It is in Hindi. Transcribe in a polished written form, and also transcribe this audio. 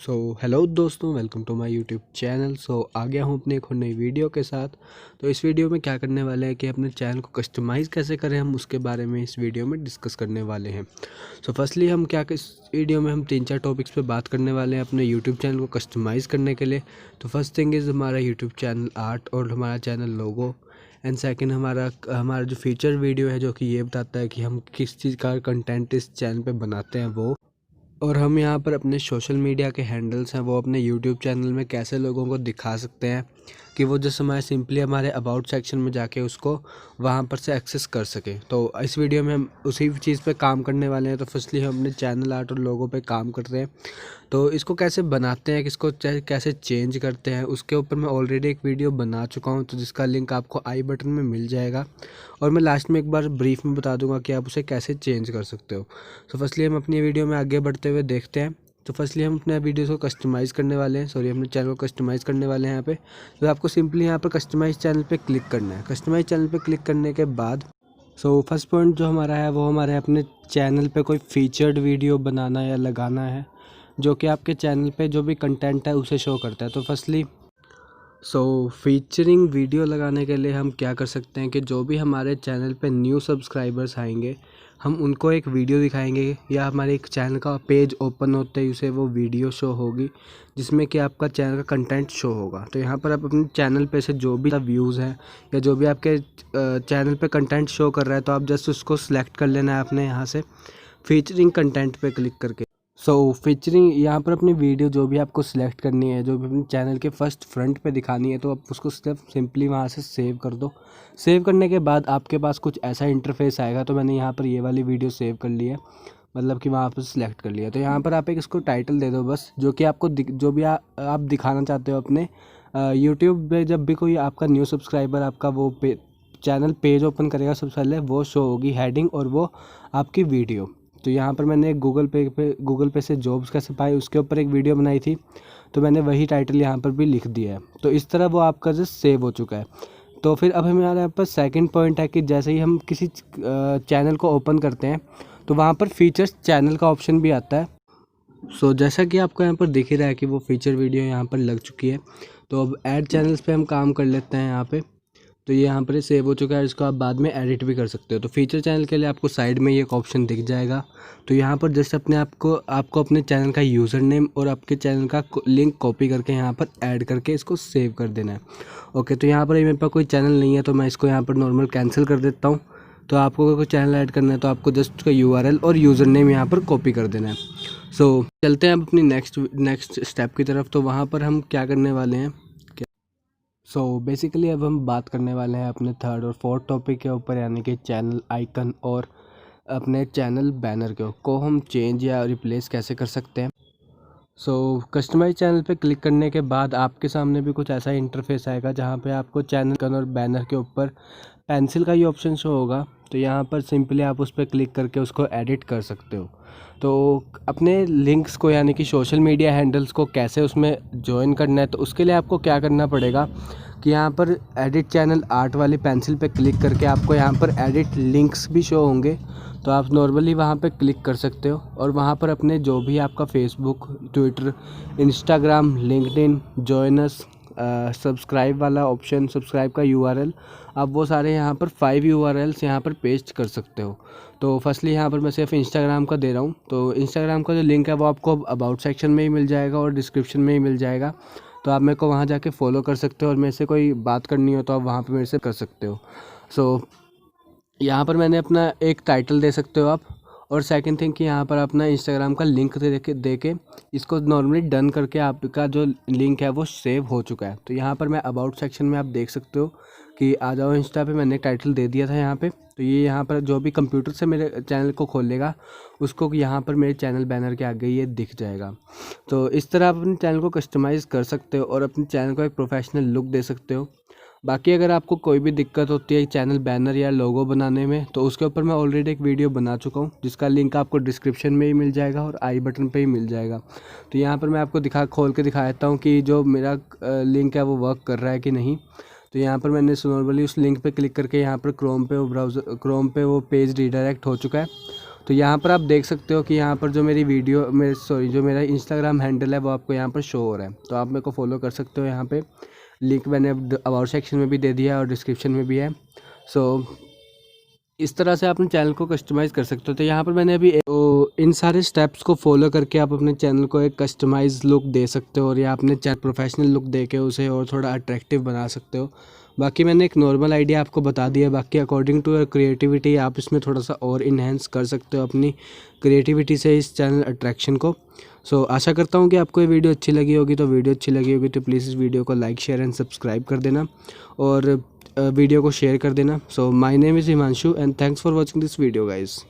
हेलो दोस्तों, welcome to my YouTube channel. आ गया हूँ अपने एक और नई वीडियो के साथ। तो इस वीडियो में क्या करने वाले हैं कि अपने चैनल को कस्टमाइज़ कैसे करें, हम उसके बारे में इस वीडियो में डिस्कस करने वाले हैं। फर्स्टली हम इस वीडियो में हम 3-4 टॉपिक्स पे बात करने वाले हैं अपने यूट्यूब चैनल को कस्टमाइज़ करने के लिए। तो फर्स्ट थिंग इज़ हमारा यूट्यूब चैनल आर्ट और हमारा चैनल लोगो। एंड सेकेंड हमारा जो फीचर वीडियो है, जो कि ये बताता है कि हम किस चीज़ का कंटेंट इस चैनल पे बनाते हैं वो। और हम यहाँ पर अपने सोशल मीडिया के हैंडल्स हैं वो अपने यूट्यूब चैनल में कैसे लोगों को दिखा सकते हैं कि वो जैसे हमारे सिंपली हमारे अबाउट सेक्शन में जाके उसको वहाँ पर से एक्सेस कर सके। तो इस वीडियो में हम उसी चीज़ पे काम करने वाले हैं। तो फर्स्टली हम अपने चैनल आर्ट और लोगों पे काम कर रहे हैं। तो इसको कैसे बनाते हैं, किसको कैसे चेंज करते हैं, उसके ऊपर मैं ऑलरेडी एक वीडियो बना चुका हूँ, तो जिसका लिंक आपको आई बटन में मिल जाएगा। और मैं लास्ट में एक बार ब्रीफ में बता दूंगा कि आप उसे कैसे चेंज कर सकते हो। फर्स्टली हम अपनी वीडियो में आगे बढ़ते हुए देखते हैं। तो फर्स्टली हम अपने वीडियो को कस्टमाइज़ करने वाले हैं, अपने चैनल को कस्टमाइज़ करने वाले हैं यहाँ पे। तो आपको सिंपली यहाँ पर कस्टमाइज़ चैनल पे क्लिक करना है। कस्टमाइज़ चैनल पे क्लिक करने के बाद फर्स्ट पॉइंट जो हमारा है वो हमारे अपने चैनल पे कोई फीचर्ड वीडियो बनाना या लगाना है, जो कि आपके चैनल पे जो भी कंटेंट है उसे शो करता है। तो फर्स्टली फीचरिंग वीडियो लगाने के लिए हम क्या कर सकते हैं कि जो भी हमारे चैनल पे न्यू सब्सक्राइबर्स आएंगे, हम उनको एक वीडियो दिखाएंगे, या हमारे एक चैनल का पेज ओपन होते ही उसे वो वीडियो शो होगी जिसमें कि आपका चैनल का कंटेंट शो होगा। तो यहाँ पर आप अपने चैनल पे से जो भी व्यूज़ हैं या जो भी आपके चैनल पे कंटेंट शो कर रहा है, तो आप जस्ट उसको सिलेक्ट कर लेना है अपने यहाँ से फीचरिंग कंटेंट पे क्लिक करके। फीचरिंग यहाँ पर अपनी वीडियो जो भी आपको सिलेक्ट करनी है, जो भी अपने चैनल के फर्स्ट फ्रंट पे दिखानी है, तो आप उसको सिर्फ सिंपली वहाँ से सेव कर दो। सेव करने के बाद आपके पास कुछ ऐसा इंटरफेस आएगा। तो मैंने यहाँ पर ये वाली वीडियो सेव कर ली है, मतलब कि वहाँ पर सिलेक्ट कर लिया। तो यहाँ पर आप एक इसको टाइटल दे दो बस, जो कि आपको जो भी आप दिखाना चाहते हो अपने यूट्यूब पे। जब भी कोई आपका न्यू सब्सक्राइबर आपका वो चैनल पेज ओपन करेगा, सबसे पहले वो शो होगी हेडिंग और वो आपकी वीडियो। तो यहाँ पर मैंने एक गूगल पे से जॉब्स कैसे पाए उसके ऊपर एक वीडियो बनाई थी, तो मैंने वही टाइटल यहाँ पर भी लिख दिया है। तो इस तरह वो आपका जस्ट सेव हो चुका है। तो फिर अब हमारे यहाँ पर सेकंड पॉइंट है कि जैसे ही हम किसी चैनल को ओपन करते हैं, तो वहाँ पर फीचर्स चैनल का ऑप्शन भी आता है। जैसा कि आपको यहाँ पर दिख ही रहा है कि वो फीचर वीडियो यहाँ पर लग चुकी है। तो अब ऐड चैनल्स पे हम काम कर लेते हैं यहाँ पे। तो ये यहाँ पर सेव हो चुका है, इसको आप बाद में एडिट भी कर सकते हो। तो फीचर चैनल के लिए आपको साइड में ये एक ऑप्शन दिख जाएगा। तो यहाँ पर जस्ट आपको अपने चैनल का यूज़र नेम और आपके चैनल का लिंक कॉपी करके यहाँ पर ऐड करके इसको सेव कर देना है। ओके, तो यहाँ पर मेरे पास कोई चैनल नहीं है, तो मैं इसको यहाँ पर नॉर्मल कैंसिल कर देता हूँ। तो आपको अगर कोई चैनल ऐड करना है तो आपको जस्ट उसका URL और यूज़र नेम यहाँ पर कॉपी कर देना है। चलते हैं अब अपनी नेक्स्ट स्टेप की तरफ। तो वहाँ पर हम क्या करने वाले हैं, बेसिकली अब हम बात करने वाले हैं अपने थर्ड और फोर्थ टॉपिक के ऊपर, यानी कि चैनल आइकन और अपने चैनल बैनर को हम चेंज या रिप्लेस कैसे कर सकते हैं। कस्टमाइज चैनल पे क्लिक करने के बाद आपके सामने भी कुछ ऐसा इंटरफेस आएगा, जहाँ पे आपको चैनल आइकन और बैनर के ऊपर पेंसिल का ये ऑप्शन शो होगा। तो यहाँ पर सिंपली आप उस पर क्लिक करके उसको एडिट कर सकते हो। तो अपने लिंक्स को, यानी कि सोशल मीडिया हैंडल्स को कैसे उसमें ज्वाइन करना है, तो उसके लिए आपको क्या करना पड़ेगा कि यहाँ पर एडिट चैनल आर्ट वाली पेंसिल पे क्लिक करके आपको यहाँ पर एडिट लिंक्स भी शो होंगे। तो आप नॉर्मली वहाँ पे क्लिक कर सकते हो और वहाँ पर अपने जो भी आपका Facebook, Twitter, Instagram, LinkedIn, join us, subscribe वाला ऑप्शन, सब्सक्राइब का URL, आप वो सारे यहाँ पर 5 URLs यहाँ पर पेस्ट कर सकते हो। तो फर्स्टली यहाँ पर मैं सिर्फ इंस्टाग्राम का दे रहा हूँ। तो इंस्टाग्राम का जो लिंक है वो आपको अबाउट सेक्शन में ही मिल जाएगा और डिस्क्रिप्शन में ही मिल जाएगा। तो आप मेरे को वहाँ जाके फॉलो कर सकते हो और मेरे से कोई बात करनी हो तो आप वहाँ पर मेरे से कर सकते हो। यहाँ पर मैंने अपना एक टाइटल दे सकते हो आप। और सेकंड थिंग कि यहाँ पर अपना इंस्टाग्राम का लिंक दे के इसको नॉर्मली डन करके आपका जो लिंक है वो सेव हो चुका है। तो यहाँ पर मैं अबाउट सेक्शन में आप देख सकते हो कि आ जाओ इंस्टा पे, मैंने टाइटल दे दिया था यहाँ पे। तो ये यहाँ पर जो भी कंप्यूटर से मेरे चैनल को खोलेगा उसको यहाँ पर मेरे चैनल बैनर के आगे ये दिख जाएगा। तो इस तरह आप अपने चैनल को कस्टमाइज़ कर सकते हो और अपने चैनल को एक प्रोफेशनल लुक दे सकते हो। बाकी अगर आपको कोई भी दिक्कत होती है चैनल बैनर या लोगो बनाने में, तो उसके ऊपर मैं ऑलरेडी एक वीडियो बना चुका हूँ, जिसका लिंक आपको डिस्क्रिप्शन में ही मिल जाएगा और आई बटन पे ही मिल जाएगा। तो यहाँ पर मैं आपको खोल के दिखा देता हूँ कि जो मेरा लिंक है वो वर्क कर रहा है कि नहीं। तो यहाँ पर मैंने नॉर्मली उस लिंक पे क्लिक करके यहाँ पर क्रोम पे वो पेज रीडायरेक्ट हो चुका है। तो यहाँ पर आप देख सकते हो कि यहाँ पर जो मेरी वीडियो जो मेरा इंस्टाग्राम हैंडल है वो आपको यहाँ पर शो हो रहा है। तो आप मेरे को फॉलो कर सकते हो। यहाँ पे लिंक मैंने अबाउट सेक्शन में भी दे दिया है और डिस्क्रिप्शन में भी है। सो इस तरह से आप अपने चैनल को कस्टमाइज़ कर सकते हो। तो यहाँ पर मैंने अभी इन सारे स्टेप्स को फॉलो करके आप अपने चैनल को एक कस्टमाइज लुक दे सकते हो और या अपने चैनल प्रोफेशनल लुक दे के उसे और थोड़ा अट्रैक्टिव बना सकते हो। बाकी मैंने एक नॉर्मल आइडिया आपको बता दिया, बाकी अकॉर्डिंग टू योर क्रिएटिविटी आप इसमें थोड़ा सा और इन्हेंस कर सकते हो अपनी क्रिएटिविटी से इस चैनल अट्रैक्शन को। सो आशा करता हूँ कि आपको ये वीडियो अच्छी लगी होगी। तो वीडियो अच्छी लगी होगी तो प्लीज़ इस वीडियो को लाइक शेयर एंड सब्सक्राइब कर देना और वीडियो को शेयर कर देना। So my name is Himanshu and thanks for watching this video guys.